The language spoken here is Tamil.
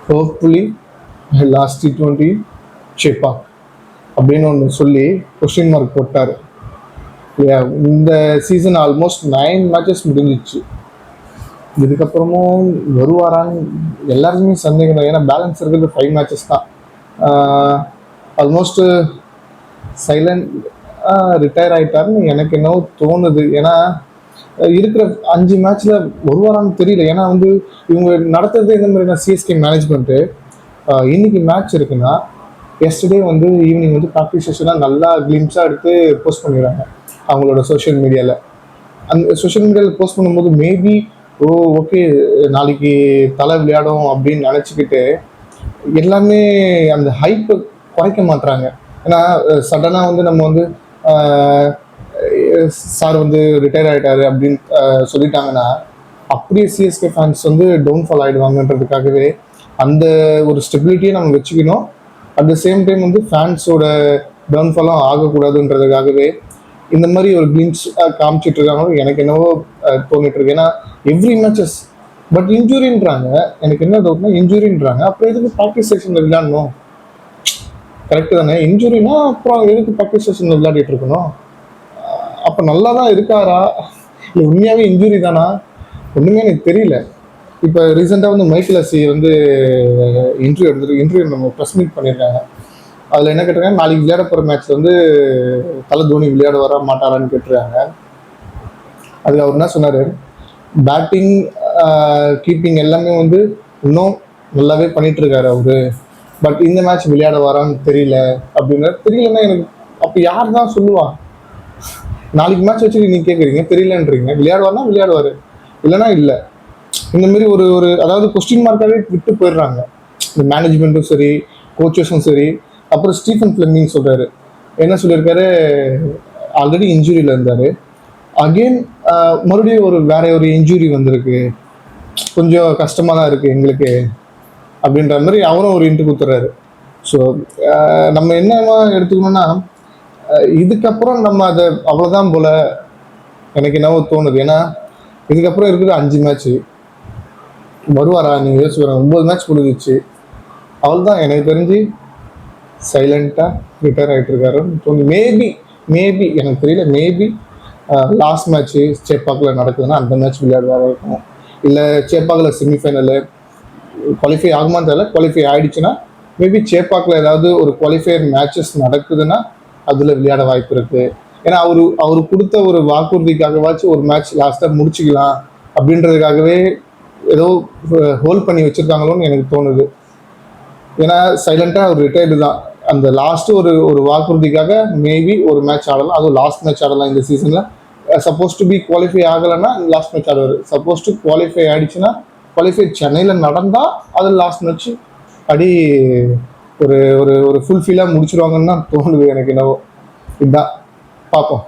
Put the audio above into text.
ஹோப்ஃபுல்லி லாஸ்ட் T20 சேப்பாக் அப்படின்னு ஒன்று சொல்லி கொஸ்டின் மார்க் போட்டார். இந்த சீசன் ஆல்மோஸ்ட் 9 மேட்சஸ் முடிஞ்சிச்சு. இதுக்கப்புறமும் வருவாரான்னு எல்லாருமே சந்தேகம் தான். ஏன்னா பேலன்ஸ் இருக்கிறது 5 மேட்சஸ் தான். ஆல்மோஸ்ட் சைலண்ட் ரிட்டையர் ஆகிட்டாருன்னு எனக்கு என்னவோ தோணுது. ஏன்னா இருக்கிற 5 மேட்ச்ல வருவாரான்னு தெரியல. ஏன்னா வந்து இவங்க நடத்துறது இந்த மாதிரினா சிஎஸ்கே மேனேஜ்மெண்ட்டு இன்னைக்கு மேட்ச் இருக்குன்னா எஸ்டர்டே வந்து ஈவினிங் வந்து ப்ராக்டிஸ் செஷனாக நல்லா கிளிம்ஸாக எடுத்து போஸ்ட் பண்ணிடுறாங்க அவங்களோட சோஷியல் மீடியாவில். அந்த சோஷியல் மீடியாவில் போஸ்ட் பண்ணும்போது மேபி ஓகே நாளைக்கு தலை விளையாடும் அப்படின்னு நினச்சிக்கிட்டு எல்லாமே அந்த ஹைப்பை குறைக்க மாட்டுறாங்க. ஏன்னா சடனாக வந்து நம்ம வந்து சார் வந்து ரிட்டையர் ஆகிட்டாரு அப்படின்னு சொல்லிட்டாங்கன்னா அப்படியே சிஎஸ்கே ஃபேன்ஸ் வந்து டவுன்ஃபால் ஆகிடுவாங்கன்றதுக்காகவே அந்த ஒரு ஸ்டெபிலிட்டியை நம்ம வச்சுக்கணும். அட் த சேம் டைம் வந்து ஃபேன்ஸோட டவுன்ஃபாலும் ஆகக்கூடாதுன்றதுக்காகவே இந்த மாதிரி ஒரு கிளிம்ஸ் காமிச்சிட்டு இருக்காங்க. எனக்கு என்னவோ தோணிட்டு இருக்கு. ஏன்னா எவ்ரி மேட்சஸ் பட் இன்ஜுரின்றாங்க. எனக்கு என்ன டவுட்னா இன்ஜுரின்றாங்க, அப்புறம் எதுக்கு ப்ராக்டிஸ் செஷனில் விளையாடணும்? கரெக்டு தானே? இன்ஜுரினா அப்புறம் எதுக்கு ப்ராக்டிஸ் செஷனில் விளையாடிட்டு இருக்கணும்? அப்போ நல்லா தான் இருக்காரா இல்லை உண்மையாகவே இன்ஜுரி தானா? ஒன்றுமே எனக்கு தெரியல. இப்போ ரீசெண்டாக வந்து மைக்கேல் அசி வந்து இன்டர்வியூ நம்ம ப்ரெஸ் மீட் பண்ணியிருக்காங்க. அதில் என்ன கேட்டிருக்காங்க, நாளைக்கு விளையாட போகிற மேட்ச்சில் வந்து தலை தோனி விளையாட வர மாட்டாரான்னு கேட்டிருக்காங்க. அதில் அவர் என்ன சொன்னார், பேட்டிங் கீப்பிங் எல்லாமே வந்து இன்னும் நல்லாவே பண்ணிகிட்ருக்காரு அவர், பட் இந்த மேட்ச் விளையாட வரான்னு தெரியல அப்படின்னா. தெரியலன்னா எனக்கு அப்போ யார் தான் சொல்லுவா? நாளைக்கு மேட்ச் வச்சு நீங்கள் கேட்குறீங்க, தெரியலன்றீங்க. விளையாடுவார்னா விளையாடுவார், இல்லைனா இல்லை. இந்த மாதிரி ஒரு ஒரு அதாவது கொஸ்டின் மார்க்காகவே விட்டு போயிடுறாங்க இந்த மேனேஜ்மெண்ட்டும் சரி, கோச்சஸும் சரி. அப்புறம் ஸ்டீஃபன் ஃப்ளெமிங் சொல்கிறாரு, என்ன சொல்லியிருக்காரு, ஆல்ரெடி இன்ஜுரியில் இருந்தார், அகெயின் மறுபடியும் வேற ஒரு இன்ஜுரி வந்திருக்கு, கொஞ்சம் கஷ்டமாக தான் இருக்குது எங்களுக்கு அப்படின்ற மாதிரி அவரும் ஒரு இன்ட்ரு கொடுத்துட்றாரு. ஸோ நம்ம என்னவா எடுத்துக்கணும்னா இதுக்கப்புறம் நம்ம அதை அவ்வளோதான் போல் எனக்கு என்னவோ தோணுது. ஏன்னா இதுக்கப்புறம் இருக்குது 5 மேட்ச்சு. வருவாரா நீங்கள் யோசிச்சு வரேன். 9 மேட்ச் முடிஞ்சிச்சு. அவள் தான் எனக்கு தெரிஞ்சு சைலண்ட்டாக ரிட்டையர் ஆகிட்டு இருக்காருன்னு தோணுது. மேபி எனக்கு தெரியல. மேபி லாஸ்ட் மேட்ச்சு சேப்பாக்கில் நடக்குதுன்னா அந்த மேட்ச் விளையாடுவாராக இருக்கும். இல்லை சேப்பாக்கில் செமிஃபைனலு குவாலிஃபை ஆகுமான்னு தெரியல. குவாலிஃபை ஆகிடுச்சுன்னா மேபி சேப்பாக்கில் ஏதாவது ஒரு குவாலிஃபையர் மேட்சஸ் நடக்குதுன்னா அதில் விளையாட வாய்ப்பு இருக்குது. ஏன்னா அவர் கொடுத்த ஒரு வாக்குறுதிக்காகவாச்சும் ஒரு மேட்ச் லாஸ்ட்டாக முடிச்சுக்கலாம் அப்படின்றதுக்காகவே ஏதோ ஹோல்ட் பண்ணி வச்சுருக்காங்களோன்னு எனக்கு தோணுது. ஏன்னா சைலண்ட்டாக அவர் ரிட்டையர்டு தான். அந்த லாஸ்ட்டு ஒரு வாக்குறுதிக்காக மேபி ஒரு மேட்ச் ஆடலாம், அதுவும் லாஸ்ட் மேட்ச் ஆடலாம் இந்த சீசனில். சப்போஸ் டு பி குவாலிஃபை ஆகலைன்னா லாஸ்ட் மேட்ச் ஆடுவார். சப்போஸ் டு குவாலிஃபை ஆகிடுச்சுன்னா குவாலிஃபை சென்னையில் நடந்தால் அது லாஸ்ட் மேட்ச் அடி ஒரு ஒரு ஃபுல்ஃபில்லாக முடிச்சிருவாங்கன்னு தான் தோணுது எனக்கு என்னவோ. இதுதான் பார்ப்போம்.